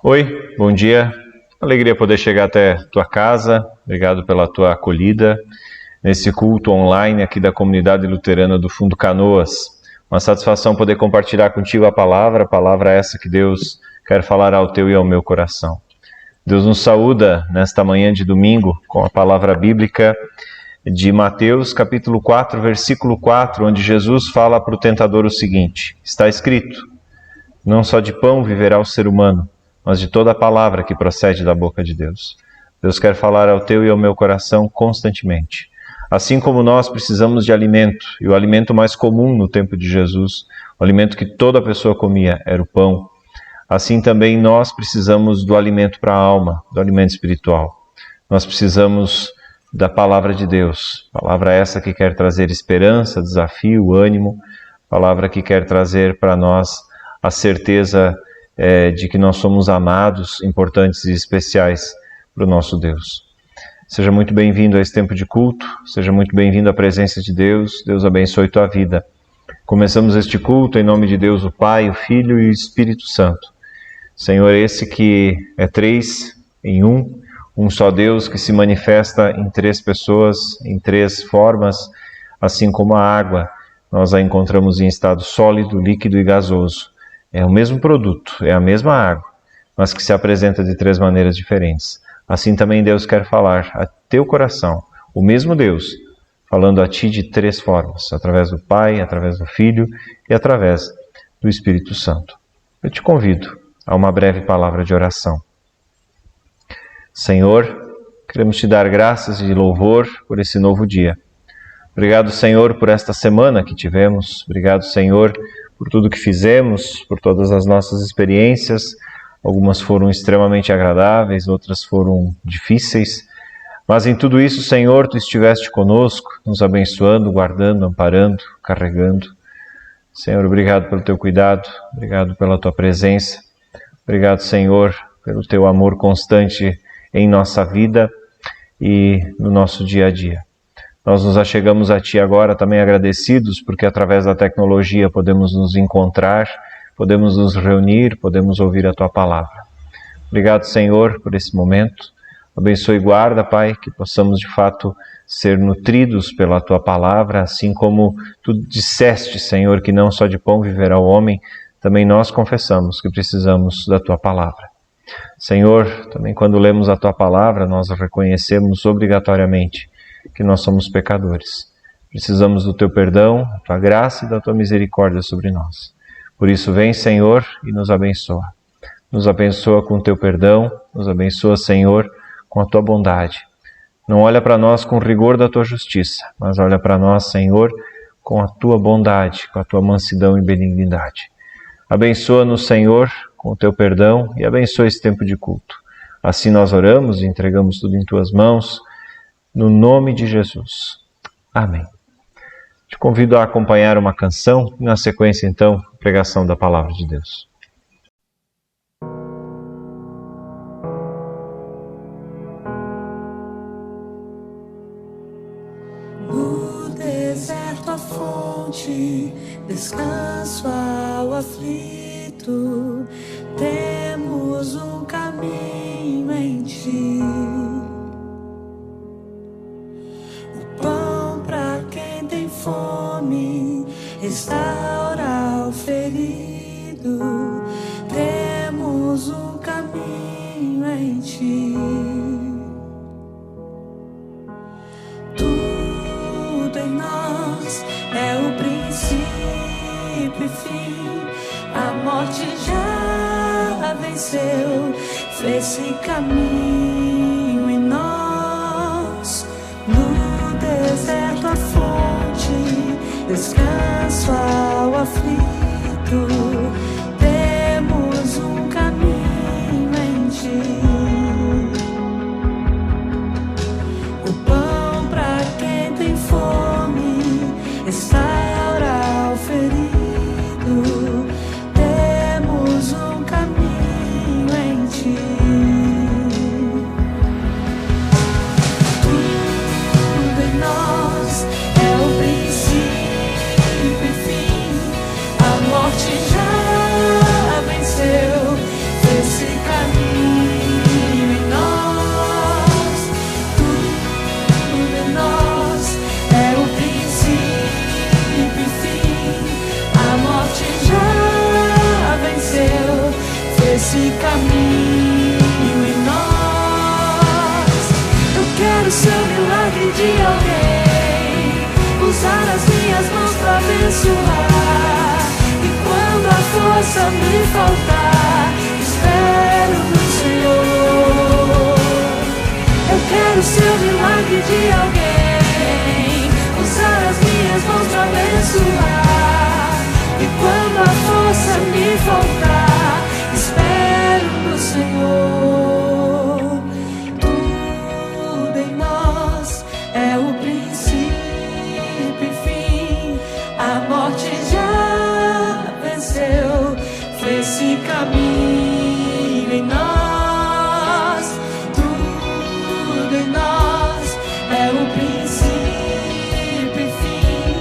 Oi, bom dia. Alegria poder chegar até tua casa. Obrigado pela tua acolhida nesse culto online aqui da comunidade luterana do Fundo Canoas. Uma satisfação poder compartilhar contigo a palavra essa que Deus quer falar ao teu e ao meu coração. Deus nos saúda nesta manhã de domingo com a palavra bíblica de Mateus capítulo 4, versículo 4, onde Jesus fala para o tentador o seguinte: está escrito, não só de pão viverá o ser humano, mas de toda a palavra que procede da boca de Deus. Deus quer falar ao teu e ao meu coração constantemente. Assim como nós precisamos de alimento, e o alimento mais comum no tempo de Jesus, o alimento que toda pessoa comia era o pão, assim também nós precisamos do alimento para a alma, do alimento espiritual. Nós precisamos da palavra de Deus, palavra essa que quer trazer esperança, desafio, ânimo, palavra que quer trazer para nós a certeza de que nós somos amados, importantes e especiais para o nosso Deus. Seja muito bem-vindo a esse tempo de culto, seja muito bem-vindo à presença de Deus, Deus abençoe tua vida. Começamos este culto em nome de Deus, o Pai, o Filho e o Espírito Santo. Senhor, esse que é três em um só Deus que se manifesta em três pessoas, em três formas, assim como a água, nós a encontramos em estado sólido, líquido e gasoso. É o mesmo produto, é a mesma água, mas que se apresenta de três maneiras diferentes. Assim também Deus quer falar a teu coração, o mesmo Deus, falando a ti de três formas, através do Pai, através do Filho e através do Espírito Santo. Eu te convido a uma breve palavra de oração. Senhor, queremos te dar graças e louvor por esse novo dia. Obrigado, Senhor, por esta semana que tivemos. Obrigado, Senhor, por tudo que fizemos, por todas as nossas experiências. Algumas foram extremamente agradáveis, outras foram difíceis. Mas em tudo isso, Senhor, Tu estiveste conosco, nos abençoando, guardando, amparando, carregando. Senhor, obrigado pelo Teu cuidado, obrigado pela Tua presença. Obrigado, Senhor, pelo Teu amor constante em nossa vida e no nosso dia a dia. Nós nos achegamos a Ti agora também agradecidos, porque através da tecnologia podemos nos encontrar, podemos nos reunir, podemos ouvir a Tua palavra. Obrigado, Senhor, por esse momento. Abençoe e guarda, Pai, que possamos de fato ser nutridos pela Tua palavra, assim como Tu disseste, Senhor, que não só de pão viverá o homem, também nós confessamos que precisamos da Tua palavra. Senhor, também quando lemos a Tua palavra, nós reconhecemos obrigatoriamente que nós somos pecadores. Precisamos do Teu perdão, da Tua graça e da Tua misericórdia sobre nós. Por isso, vem, Senhor, e nos abençoa. Nos abençoa com o Teu perdão, nos abençoa, Senhor, com a Tua bondade. Não olha para nós com o rigor da Tua justiça, mas olha para nós, Senhor, com a Tua bondade, com a Tua mansidão e benignidade. Abençoa-nos, Senhor, com o Teu perdão e abençoa esse tempo de culto. Assim nós oramos e entregamos tudo em Tuas mãos, no nome de Jesus. Amém. Te convido a acompanhar uma canção e, na sequência, então, a pregação da Palavra de Deus. No deserto a fonte, descanso ao aflito, temos um caminho em Ti. Fome, restaura o ferido, temos um caminho em Ti. Tudo em nós é o princípio e fim, a morte já venceu, fez-se caminho em nós. No deserto a fonte, descanso ao aflito, temos um caminho em Ti. O pão para quem tem fome, restaura o ferido, temos um caminho em Ti. esse caminho em nós. Eu quero ser o milagre de alguém, usar as minhas mãos para abençoar. E quando a força me faltar, espero no Senhor. Eu quero ser o milagre de alguém, usar as minhas mãos para abençoar. E quando a força me faltar, espero no Senhor. Tudo em nós é o princípio e fim. A morte já venceu, fez-se caminho em nós. Tudo em nós é o princípio e fim.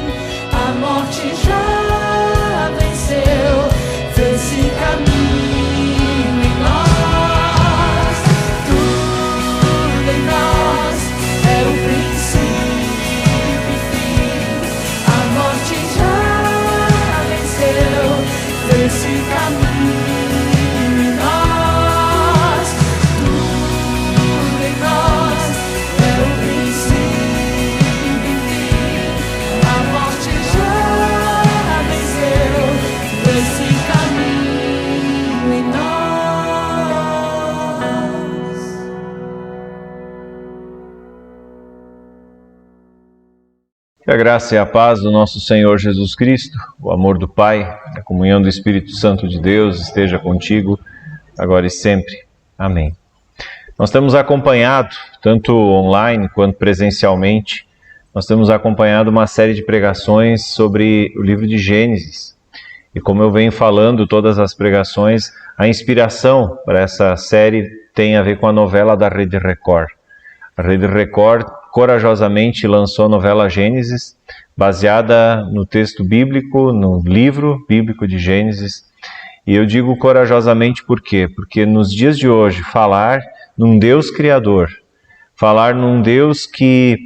A morte já venceu, fez-se caminho em nós. Tudo em nós é o princípio e fim. A morte já venceu, fez-se caminho em nós. Tudo em nós é o princípio e fim. A morte já venceu, esse caminho em nós. Que a graça e a paz do nosso Senhor Jesus Cristo, o amor do Pai, a comunhão do Espírito Santo de Deus esteja contigo, agora e sempre. Amém. Nós temos acompanhado, tanto online quanto presencialmente, nós temos acompanhado uma série de pregações sobre o livro de Gênesis. E como eu venho falando todas as pregações, a inspiração para essa série tem a ver com a novela da Rede Record. A Rede Record corajosamente lançou a novela Gênesis, baseada no texto bíblico, no livro bíblico de Gênesis. E eu digo corajosamente por quê? Porque nos dias de hoje, falar num Deus criador, falar num Deus que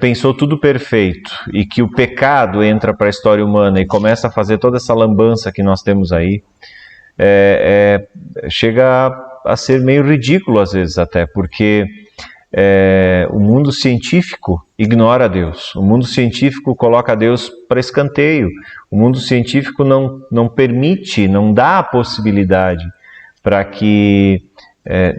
pensou tudo perfeito e que o pecado entra para a história humana e começa a fazer toda essa lambança que nós temos aí, chega a ser meio ridículo às vezes até, porque o mundo científico ignora Deus, o mundo científico coloca Deus para escanteio, o mundo científico não permite, não dá a possibilidade para que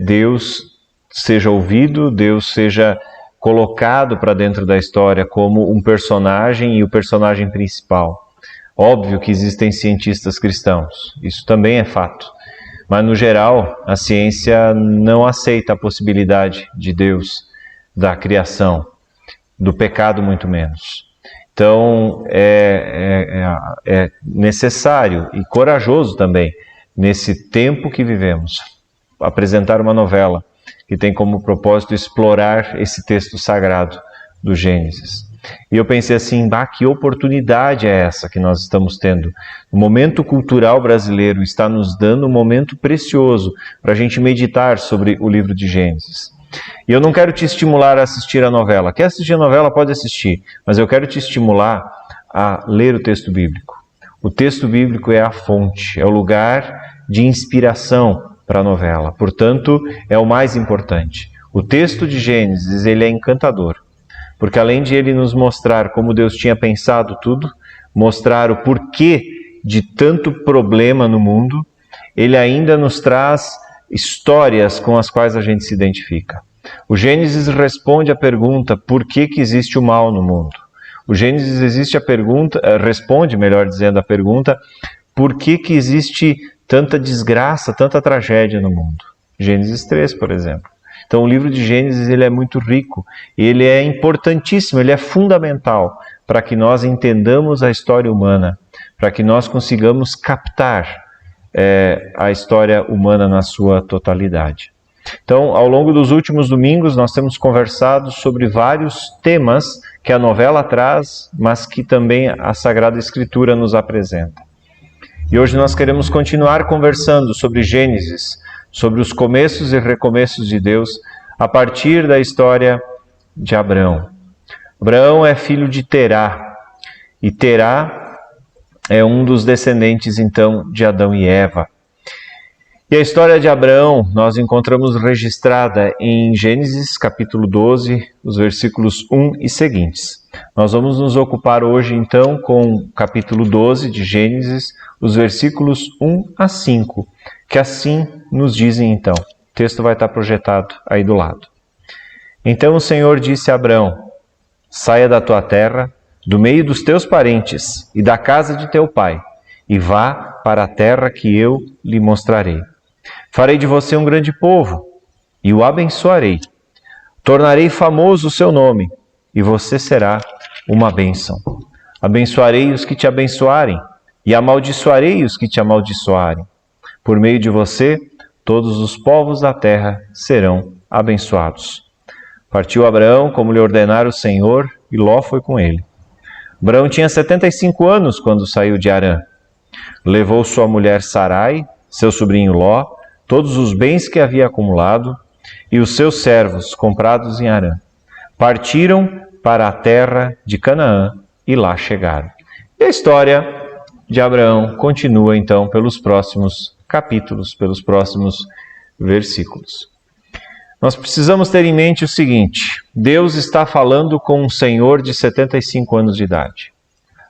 Deus seja ouvido, Deus seja colocado para dentro da história como um personagem e o personagem principal. Óbvio que existem cientistas cristãos, isso também é fato. Mas, no geral, a ciência não aceita a possibilidade de Deus, da criação, do pecado muito menos. Então, é necessário e corajoso também, nesse tempo que vivemos, apresentar uma novela que tem como propósito explorar esse texto sagrado do Gênesis. E eu pensei assim, que oportunidade é essa que nós estamos tendo? O momento cultural brasileiro está nos dando um momento precioso para a gente meditar sobre o livro de Gênesis. E eu não quero te estimular a assistir a novela. Quer assistir a novela? Pode assistir. Mas eu quero te estimular a ler o texto bíblico. O texto bíblico é a fonte, é o lugar de inspiração para a novela. Portanto, é o mais importante. O texto de Gênesis, ele é encantador. Porque além de ele nos mostrar como Deus tinha pensado tudo, mostrar o porquê de tanto problema no mundo, ele ainda nos traz histórias com as quais a gente se identifica. O Gênesis responde à pergunta, por que existe o mal no mundo? O Gênesis responde, melhor dizendo, a pergunta, por que existe tanta desgraça, tanta tragédia no mundo? Gênesis 3, por exemplo. Então o livro de Gênesis ele é muito rico, ele é importantíssimo, ele é fundamental para que nós entendamos a história humana, para que nós consigamos captar a história humana na sua totalidade. Então, ao longo dos últimos domingos, nós temos conversado sobre vários temas que a novela traz, mas que também a Sagrada Escritura nos apresenta. E hoje nós queremos continuar conversando sobre Gênesis, sobre os começos e recomeços de Deus, a partir da história de Abrão. Abraão é filho de Terá, e Terá é um dos descendentes, então, de Adão e Eva. E a história de Abraão nós encontramos registrada em Gênesis capítulo 12, os versículos 1 e seguintes. Nós vamos nos ocupar hoje então com o capítulo 12 de Gênesis, os versículos 1 a 5, que assim nos dizem então. O texto vai estar projetado aí do lado. Então o Senhor disse a Abraão: saia da tua terra, do meio dos teus parentes e da casa de teu pai, e vá para a terra que eu lhe mostrarei. Farei de você um grande povo, e o abençoarei. Tornarei famoso o seu nome, e você será uma bênção. Abençoarei os que te abençoarem, e amaldiçoarei os que te amaldiçoarem. Por meio de você, todos os povos da terra serão abençoados. Partiu Abraão, como lhe ordenara o Senhor, e Ló foi com ele. Abraão tinha 75 anos quando saiu de Harã. Levou sua mulher Sarai, seu sobrinho Ló, todos os bens que havia acumulado, e os seus servos comprados em Harã. Partiram para a terra de Canaã e lá chegaram. E a história de Abraão continua então pelos próximos capítulos, pelos próximos versículos. Nós precisamos ter em mente o seguinte: Deus está falando com um senhor de 75 anos de idade.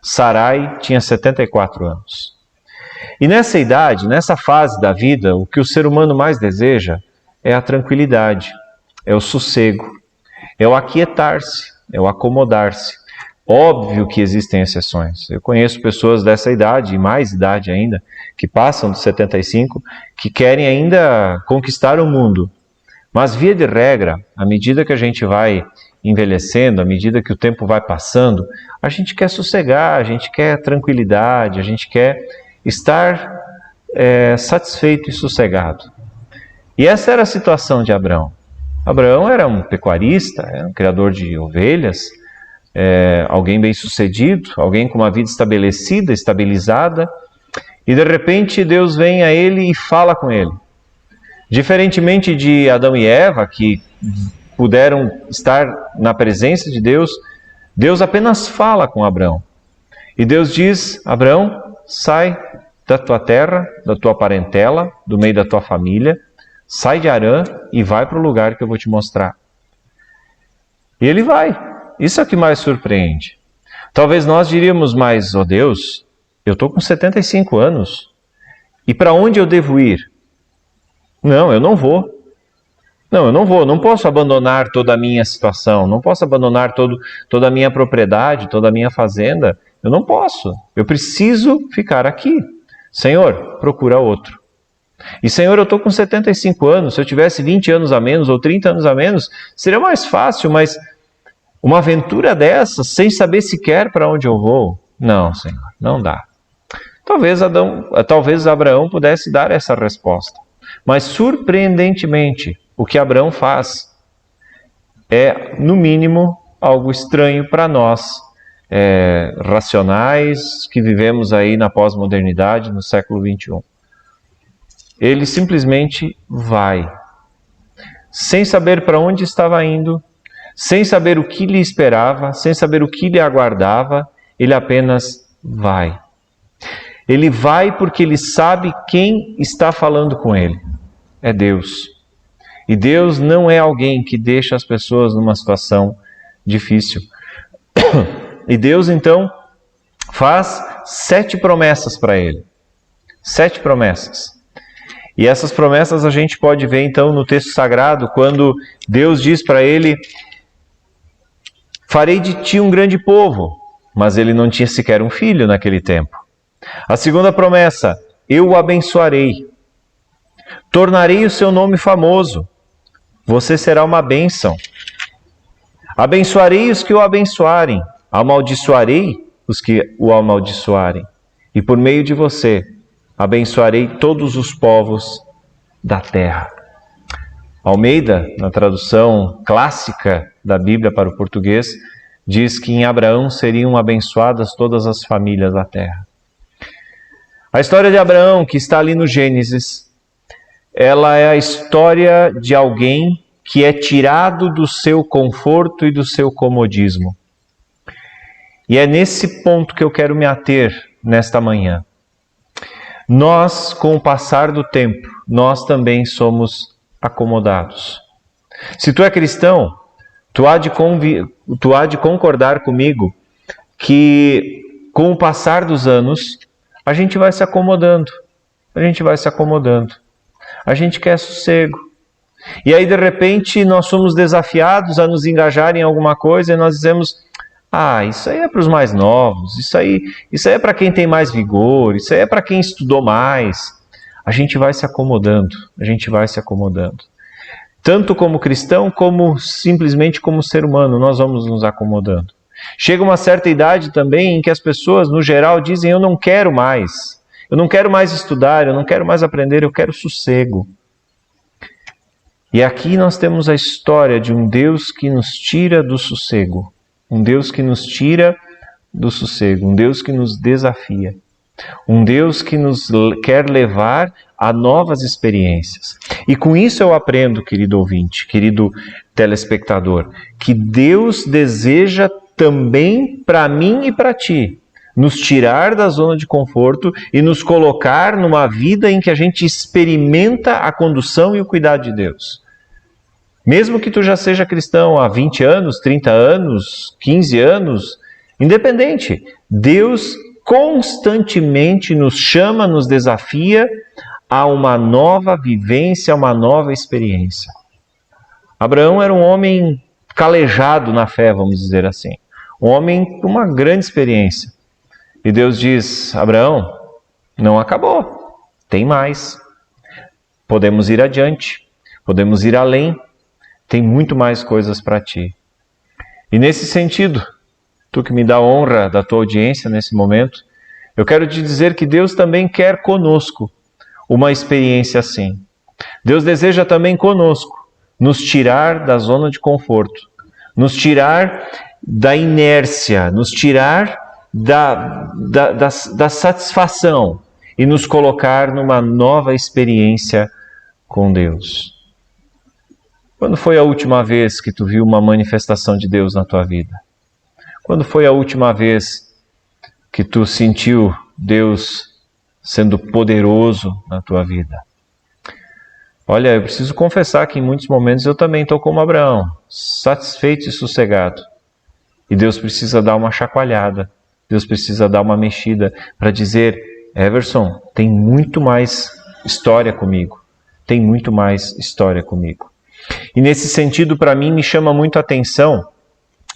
Sarai tinha 74 anos. E nessa idade, nessa fase da vida, o que o ser humano mais deseja é a tranquilidade, é o sossego, é o aquietar-se, é o acomodar-se. Óbvio que existem exceções. Eu conheço pessoas dessa idade, e mais idade ainda, que passam dos 75, que querem ainda conquistar o mundo. Mas, via de regra, à medida que a gente vai envelhecendo, à medida que o tempo vai passando, a gente quer sossegar, a gente quer tranquilidade, a gente quer estar satisfeito e sossegado. E essa era a situação de Abraão. Abraão era um pecuarista, era um criador de ovelhas, alguém bem-sucedido, alguém com uma vida estabelecida, estabilizada, e de repente Deus vem a ele e fala com ele. Diferentemente de Adão e Eva, que puderam estar na presença de Deus, Deus apenas fala com Abraão. E Deus diz: Abraão, sai da tua terra, da tua parentela, do meio da tua família, sai de Harã e vai para o lugar que eu vou te mostrar. E ele vai. Isso é o que mais surpreende. Talvez nós diríamos: mas, ó Deus, eu estou com 75 anos. E para onde eu devo ir? Não, eu não vou. Não, eu não vou. Não posso abandonar toda a minha situação. Não posso abandonar toda a minha propriedade, toda a minha fazenda. Eu não posso. Eu preciso ficar aqui. Senhor, procura outro. E Senhor, eu estou com 75 anos. Se eu tivesse 20 anos a menos ou 30 anos a menos, seria mais fácil, mas uma aventura dessa, sem saber sequer para onde eu vou? Não, Senhor, não dá. Talvez Abraão pudesse dar essa resposta. Mas, surpreendentemente, o que Abraão faz é, no mínimo, algo estranho para nós, racionais, que vivemos aí na pós-modernidade, no século XXI. Ele simplesmente vai, sem saber para onde estava indo, sem saber o que lhe esperava, sem saber o que lhe aguardava, ele apenas vai. Ele vai porque ele sabe quem está falando com ele. É Deus. E Deus não é alguém que deixa as pessoas numa situação difícil. E Deus, então, faz 7 promessas para ele. 7 promessas. E essas promessas a gente pode ver, então, no texto sagrado, quando Deus diz para ele: farei de ti um grande povo. Mas ele não tinha sequer um filho naquele tempo. A segunda promessa: eu o abençoarei. Tornarei o seu nome famoso. Você será uma bênção. Abençoarei os que o abençoarem. Amaldiçoarei os que o amaldiçoarem. E por meio de você, abençoarei todos os povos da terra. Almeida, na tradução clássica da Bíblia para o português, diz que em Abraão seriam abençoadas todas as famílias da terra. A história de Abraão, que está ali no Gênesis, ela é a história de alguém que é tirado do seu conforto e do seu comodismo. E é nesse ponto que eu quero me ater nesta manhã. Nós, com o passar do tempo, nós também somos acomodados. Se tu é cristão, tu há de concordar comigo que com o passar dos anos, a gente vai se acomodando. A gente quer sossego. E aí, de repente, nós somos desafiados a nos engajar em alguma coisa e nós dizemos: isso aí é para os mais novos, isso aí é para quem tem mais vigor, isso aí é para quem estudou mais. A gente vai se acomodando. Tanto como cristão, como simplesmente como ser humano, nós vamos nos acomodando. Chega uma certa idade também em que as pessoas, no geral, dizem: eu não quero mais estudar, eu não quero mais aprender, eu quero sossego. E aqui nós temos a história de um Deus que nos tira do sossego, um Deus que nos desafia, um Deus que nos quer levar a novas experiências. E com isso eu aprendo, querido ouvinte, querido telespectador, que Deus deseja também para mim e para ti nos tirar da zona de conforto e nos colocar numa vida em que a gente experimenta a condução e o cuidado de Deus. Mesmo que tu já seja cristão há 20 anos, 30 anos, 15 anos, independente, Deus constantemente nos chama, nos desafia a uma nova vivência, a uma nova experiência. Abraão era um homem calejado na fé, vamos dizer assim. Um homem com uma grande experiência. E Deus diz: Abraão, não acabou, tem mais. Podemos ir adiante, podemos ir além, tem muito mais coisas para ti. E nesse sentido, tu que me dá honra da tua audiência nesse momento, eu quero te dizer que Deus também quer conosco uma experiência assim. Deus deseja também conosco nos tirar da zona de conforto, nos tirar da inércia, nos tirar da satisfação e nos colocar numa nova experiência com Deus. Quando foi a última vez que tu viu uma manifestação de Deus na tua vida? Quando foi a última vez que tu sentiu Deus sendo poderoso na tua vida? Olha, eu preciso confessar que em muitos momentos eu também estou como Abraão, satisfeito e sossegado. E Deus precisa dar uma chacoalhada, Deus precisa dar uma mexida para dizer: Everson, tem muito mais história comigo. E nesse sentido, para mim, me chama muito a atenção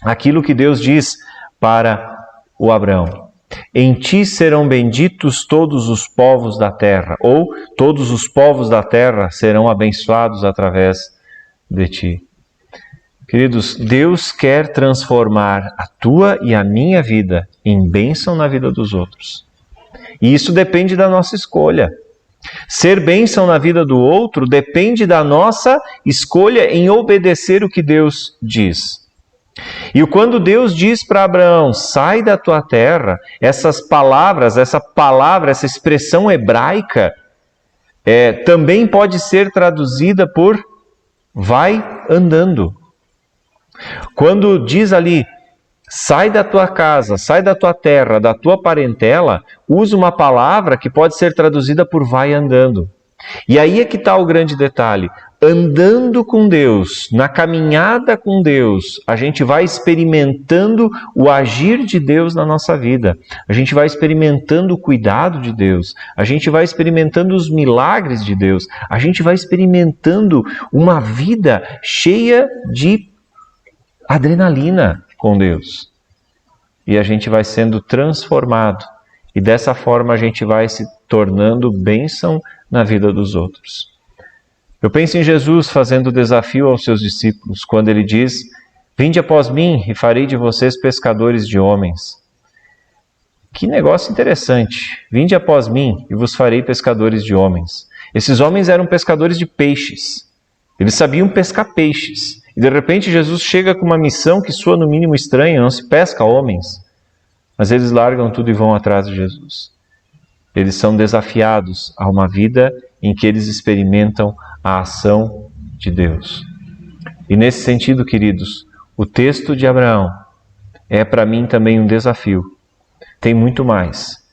aquilo que Deus diz para o Abraão: em ti serão benditos todos os povos da terra, ou todos os povos da terra serão abençoados através de ti. Queridos, Deus quer transformar a tua e a minha vida em bênção na vida dos outros. E isso depende da nossa escolha. Ser bênção na vida do outro depende da nossa escolha em obedecer o que Deus diz. E quando Deus diz para Abraão: sai da tua terra, essa expressão hebraica, também pode ser traduzida por vai andando. Quando diz ali: sai da tua casa, sai da tua terra, da tua parentela, usa uma palavra que pode ser traduzida por vai andando. E aí é que está o grande detalhe. Andando com Deus, na caminhada com Deus, a gente vai experimentando o agir de Deus na nossa vida. A gente vai experimentando o cuidado de Deus. A gente vai experimentando os milagres de Deus. A gente vai experimentando uma vida cheia de adrenalina com Deus. E a gente vai sendo transformado. E dessa forma a gente vai se tornando bênção na vida dos outros. Eu penso em Jesus fazendo o desafio aos seus discípulos, quando ele diz: vinde após mim e farei de vocês pescadores de homens. Que negócio interessante. Vinde após mim e vos farei pescadores de homens. Esses homens eram pescadores de peixes. Eles sabiam pescar peixes. E de repente Jesus chega com uma missão que soa no mínimo estranha: não se pesca homens. Mas eles largam tudo e vão atrás de Jesus. Eles são desafiados a uma vida em que eles experimentam a ação de Deus. E nesse sentido, queridos, o texto de Abraão é para mim também um desafio. Tem muito mais.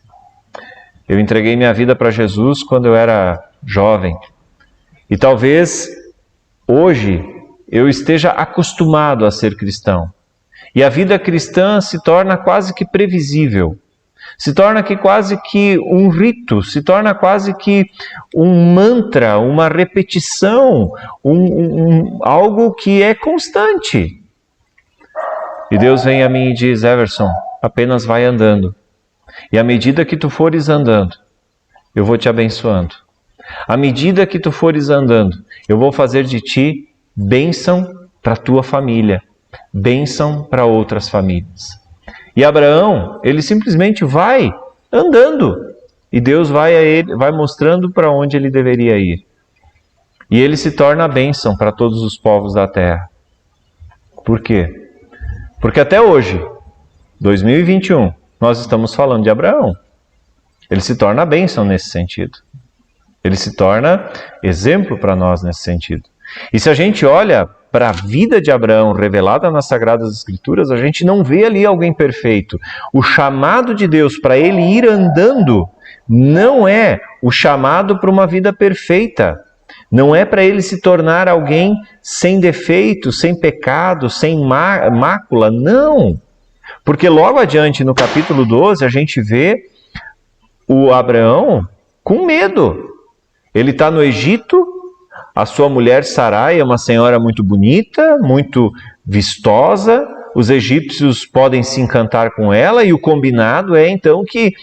Eu entreguei minha vida para Jesus quando eu era jovem. E talvez hoje eu esteja acostumado a ser cristão. E a vida cristã se torna quase que previsível. Se torna quase que um rito, se torna quase que um mantra, uma repetição, algo que é constante. E Deus vem a mim e diz: Everson, apenas vai andando. E à medida que tu fores andando, eu vou te abençoando. À medida que tu fores andando, eu vou fazer de ti bênção para a tua família, bênção para outras famílias. E Abraão, ele simplesmente vai andando. E Deus vai mostrando para onde ele deveria ir. E ele se torna a bênção para todos os povos da terra. Por quê? Porque até hoje, 2021, nós estamos falando de Abraão. Ele se torna a bênção nesse sentido. Ele se torna exemplo para nós nesse sentido. E se a gente olha para a vida de Abraão revelada nas Sagradas Escrituras, a gente não vê ali alguém perfeito. O chamado de Deus para ele ir andando não é o chamado para uma vida perfeita. Não é para ele se tornar alguém sem defeito, sem pecado, sem mácula. Não! Porque logo adiante, no capítulo 12, a gente vê o Abraão com medo. Ele está no Egito. A sua mulher Sarai é uma senhora muito bonita, muito vistosa. Os egípcios podem se encantar com ela e o combinado é então que,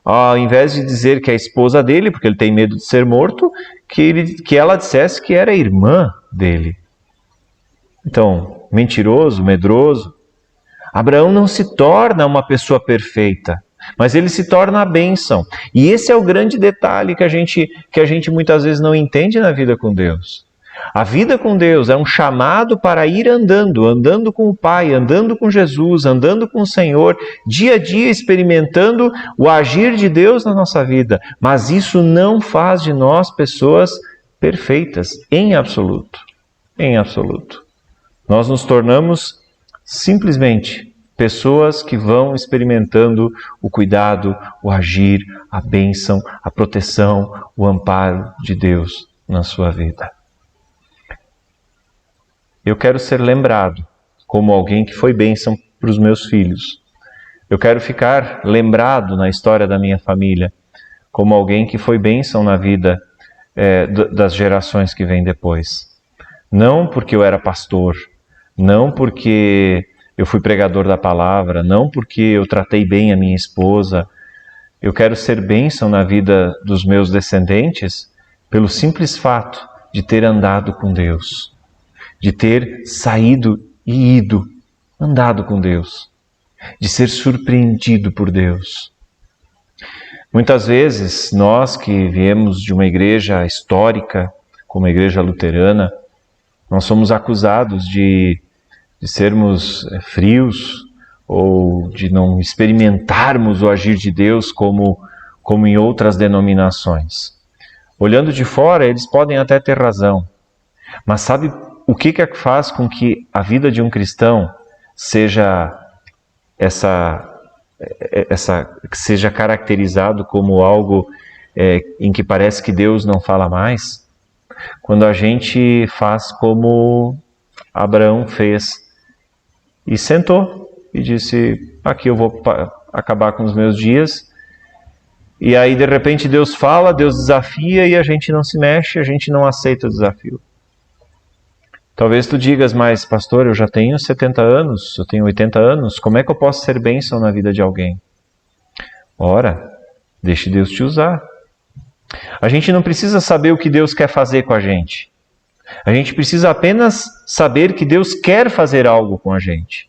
ao invés de dizer que é a esposa dele, porque ele tem medo de ser morto, que ela dissesse que era irmã dele. Então, mentiroso, medroso. Abraão não se torna uma pessoa perfeita, mas ele se torna a bênção. E esse é o grande detalhe que a gente muitas vezes não entende na vida com Deus. A vida com Deus é um chamado para ir andando com o Pai, andando com Jesus, andando com o Senhor, dia a dia experimentando o agir de Deus na nossa vida. Mas isso não faz de nós pessoas perfeitas, em absoluto. Em absoluto. Nós nos tornamos simplesmente pessoas que vão experimentando o cuidado, o agir, a bênção, a proteção, o amparo de Deus na sua vida. Eu quero ser lembrado como alguém que foi bênção para os meus filhos. Eu quero ficar lembrado na história da minha família como alguém que foi bênção na vida das gerações que vêm depois. Não porque eu era pastor, não porque eu fui pregador da palavra, não porque eu tratei bem a minha esposa. Eu quero ser bênção na vida dos meus descendentes pelo simples fato de ter andado com Deus, de ter saído e ido, andado com Deus, de ser surpreendido por Deus. Muitas vezes, nós que viemos de uma igreja histórica, como a igreja luterana, nós somos acusados de sermos frios ou de não experimentarmos o agir de Deus como em outras denominações. Olhando de fora, eles podem até ter razão, mas sabe o que faz com que a vida de um cristão seja seja caracterizado como algo em que parece que Deus não fala mais? Quando a gente faz como Abraão fez e sentou e disse: aqui eu vou acabar com os meus dias. E aí de repente Deus fala, Deus desafia e a gente não se mexe, a gente não aceita o desafio. Talvez tu digas: mas pastor, eu já tenho 70 anos, eu tenho 80 anos, como é que eu posso ser bênção na vida de alguém? Ora, deixe Deus te usar. A gente não precisa saber o que Deus quer fazer com a gente. A gente precisa apenas saber que Deus quer fazer algo com a gente.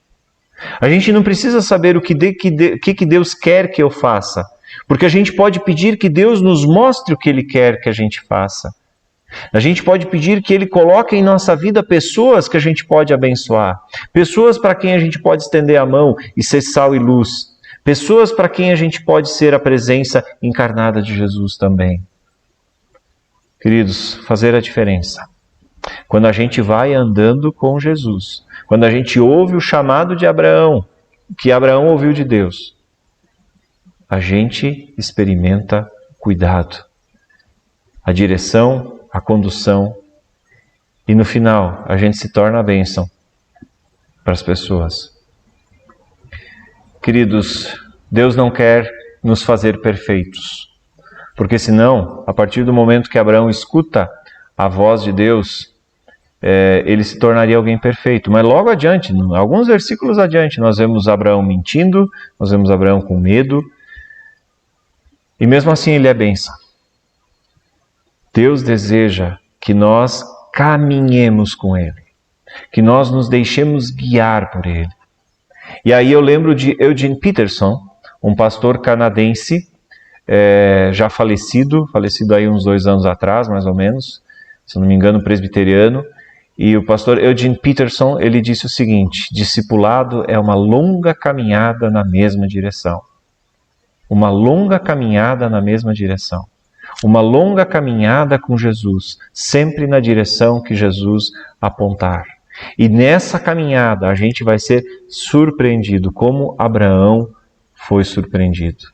A gente não precisa saber o que Deus quer que eu faça, porque a gente pode pedir que Deus nos mostre o que Ele quer que a gente faça. A gente pode pedir que Ele coloque em nossa vida pessoas que a gente pode abençoar, pessoas para quem a gente pode estender a mão e ser sal e luz, pessoas para quem a gente pode ser a presença encarnada de Jesus também. Queridos, fazer a diferença. Quando a gente vai andando com Jesus, quando a gente ouve o chamado de Abraão, que Abraão ouviu de Deus, a gente experimenta cuidado, a direção, a condução E no final, a gente se torna a bênção para as pessoas. Queridos, Deus não quer nos fazer perfeitos. Porque senão, a partir do momento que Abraão escuta a voz de Deus, ele se tornaria alguém perfeito. Mas logo adiante, alguns versículos adiante, nós vemos Abraão mentindo, nós vemos Abraão com medo. E mesmo assim ele é bênção. Deus deseja que nós caminhemos com Ele, que nós nos deixemos guiar por Ele. E aí eu lembro de Eugene Peterson, um pastor canadense, já falecido aí uns 2 anos atrás, mais ou menos, se não me engano, presbiteriano. E o pastor Eugene Peterson, ele disse o seguinte: discipulado é uma longa caminhada na mesma direção. Uma longa caminhada na mesma direção. Uma longa caminhada com Jesus, sempre na direção que Jesus apontar. E nessa caminhada a gente vai ser surpreendido, como Abraão foi surpreendido.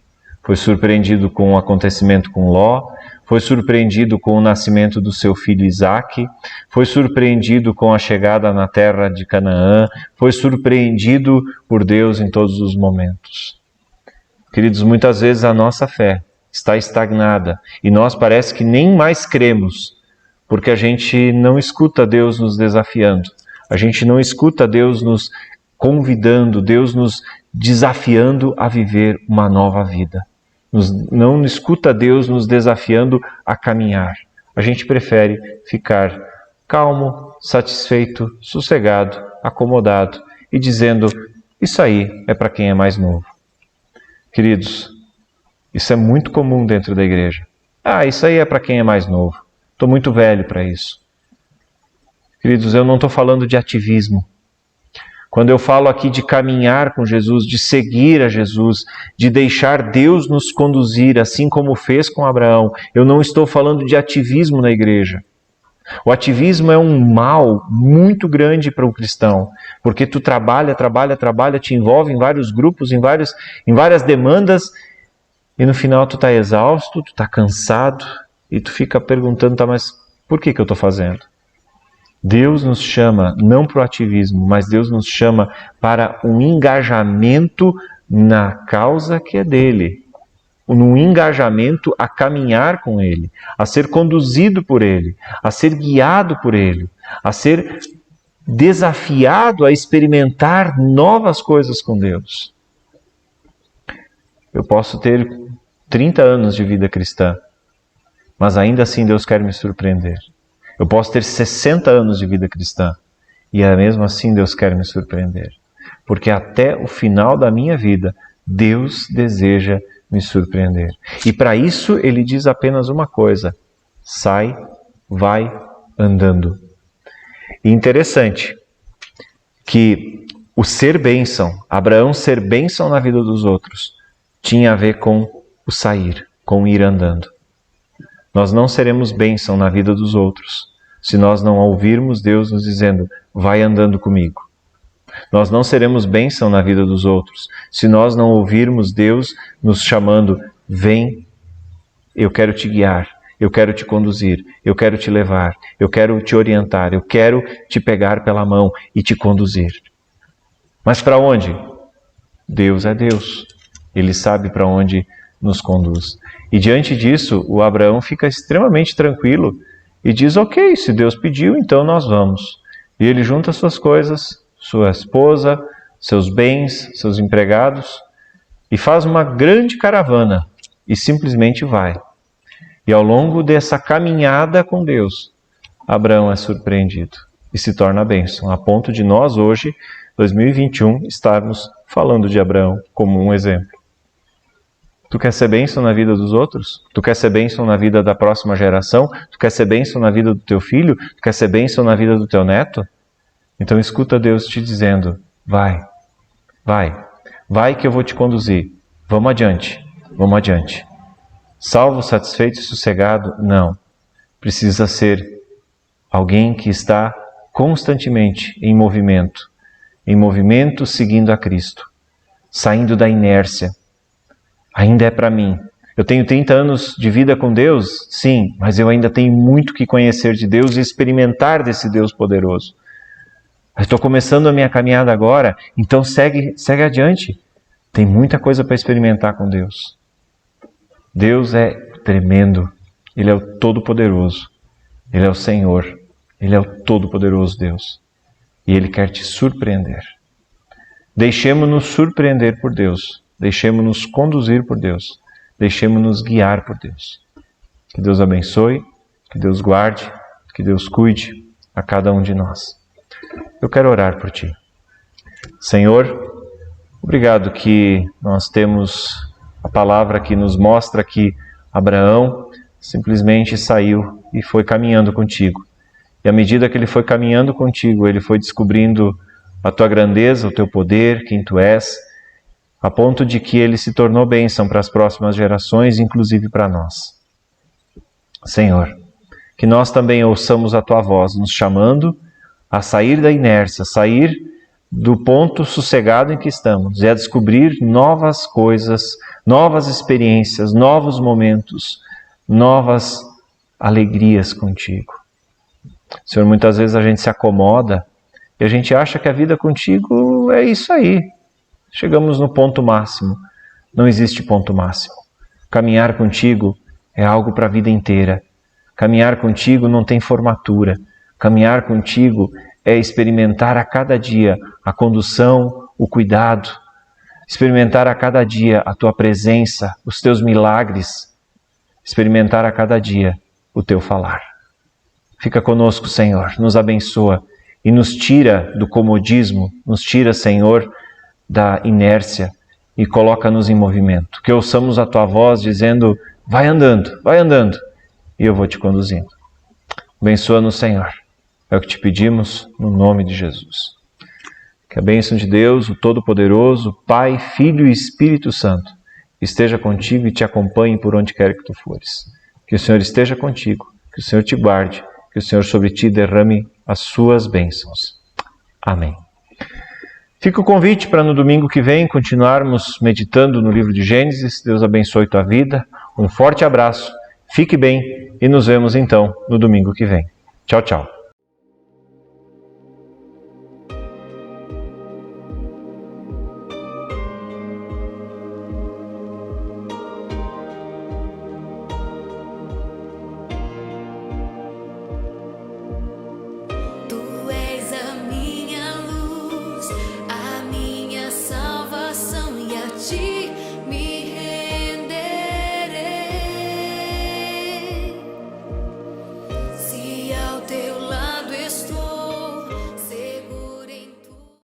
Foi surpreendido com o acontecimento com Ló, foi surpreendido com o nascimento do seu filho Isaque, foi surpreendido com a chegada na terra de Canaã, foi surpreendido por Deus em todos os momentos. Queridos, muitas vezes a nossa fé está estagnada e nós parece que nem mais cremos, porque a gente não escuta Deus nos desafiando, a gente não escuta Deus nos convidando, Deus nos desafiando a viver uma nova vida. Não escuta Deus nos desafiando a caminhar. A gente prefere ficar calmo, satisfeito, sossegado, acomodado e dizendo: isso aí é para quem é mais novo. Queridos, isso é muito comum dentro da igreja. Isso aí é para quem é mais novo. Estou muito velho para isso. Queridos, eu não estou falando de ativismo. Quando eu falo aqui de caminhar com Jesus, de seguir a Jesus, de deixar Deus nos conduzir, assim como fez com Abraão, eu não estou falando de ativismo na igreja. O ativismo é um mal muito grande para um cristão, porque tu trabalha, te envolve em vários grupos, em várias demandas, e no final tu está exausto, tu está cansado, e tu fica perguntando: mas por que eu estou fazendo? Deus nos chama não para o ativismo, mas Deus nos chama para um engajamento na causa que é dele. Num engajamento a caminhar com Ele, a ser conduzido por Ele, a ser guiado por Ele, a ser desafiado a experimentar novas coisas com Deus. Eu posso ter 30 anos de vida cristã, mas ainda assim Deus quer me surpreender. Eu posso ter 60 anos de vida cristã e mesmo assim Deus quer me surpreender. Porque até o final da minha vida, Deus deseja me surpreender. E para isso Ele diz apenas uma coisa: sai, vai andando. E interessante que o ser bênção, Abraão ser bênção na vida dos outros, tinha a ver com o sair, com o ir andando. Nós não seremos bênção na vida dos outros se nós não ouvirmos Deus nos dizendo: vai andando comigo. Nós não seremos bênção na vida dos outros se nós não ouvirmos Deus nos chamando: vem, eu quero te guiar, eu quero te conduzir, eu quero te levar, eu quero te orientar, eu quero te pegar pela mão e te conduzir. Mas para onde? Deus é Deus. Ele sabe para onde nos conduz. E diante disso, o Abraão fica extremamente tranquilo e diz: ok, se Deus pediu, então nós vamos. E ele junta suas coisas, sua esposa, seus bens, seus empregados, e faz uma grande caravana e simplesmente vai. E ao longo dessa caminhada com Deus, Abraão é surpreendido e se torna bênção, a ponto de nós hoje, 2021, estarmos falando de Abraão como um exemplo. Tu quer ser bênção na vida dos outros? Tu quer ser bênção na vida da próxima geração? Tu quer ser bênção na vida do teu filho? Tu quer ser bênção na vida do teu neto? Então escuta Deus te dizendo: vai, vai, vai que eu vou te conduzir. Vamos adiante, vamos adiante. Salvo, satisfeito e sossegado? Não. Precisa ser alguém que está constantemente em movimento seguindo a Cristo, saindo da inércia. Ainda é para mim, Eu tenho 30 anos de vida com Deus? Sim, mas eu ainda tenho muito que conhecer de Deus e experimentar desse Deus poderoso. Eu estou começando a minha caminhada agora, então segue adiante. Tem muita coisa para experimentar com Deus. Deus é tremendo. Ele é o Todo-Poderoso. Ele é o Senhor. Ele é o Todo-Poderoso Deus. E Ele quer te surpreender. Deixemos-nos surpreender por Deus. Deixemos-nos conduzir por Deus. Deixemos-nos guiar por Deus. Que Deus abençoe, que Deus guarde, que Deus cuide a cada um de nós. Eu quero orar por ti. Senhor, obrigado que nós temos a palavra que nos mostra que Abraão simplesmente saiu e foi caminhando contigo. E à medida que ele foi caminhando contigo, ele foi descobrindo a tua grandeza, o teu poder, quem tu és, a ponto de que ele se tornou bênção para as próximas gerações, inclusive para nós. Senhor, que nós também ouçamos a tua voz nos chamando a sair da inércia, sair do ponto sossegado em que estamos e a descobrir novas coisas, novas experiências, novos momentos, novas alegrias contigo. Senhor, muitas vezes a gente se acomoda e a gente acha que a vida contigo é isso aí. Chegamos no ponto máximo. Não existe ponto máximo. Caminhar contigo é algo para a vida inteira. Caminhar contigo não tem formatura. Caminhar contigo é experimentar a cada dia a condução, o cuidado. Experimentar a cada dia a tua presença, os teus milagres. Experimentar a cada dia o teu falar. Fica conosco, Senhor. Nos abençoa e nos tira do comodismo. Nos tira, Senhor, da inércia e coloca-nos em movimento. Que ouçamos a tua voz dizendo, vai andando, e eu vou te conduzindo. Abençoa-nos, Senhor. É o que te pedimos no nome de Jesus. Que a bênção de Deus, o Todo-Poderoso, Pai, Filho e Espírito Santo, esteja contigo e te acompanhe por onde quer que tu fores. Que o Senhor esteja contigo, que o Senhor te guarde, que o Senhor sobre ti derrame as suas bênçãos. Amém. Fica o convite para no domingo que vem continuarmos meditando no livro de Gênesis. Deus abençoe tua vida. Um forte abraço, fique bem e nos vemos então no domingo que vem. Tchau, tchau.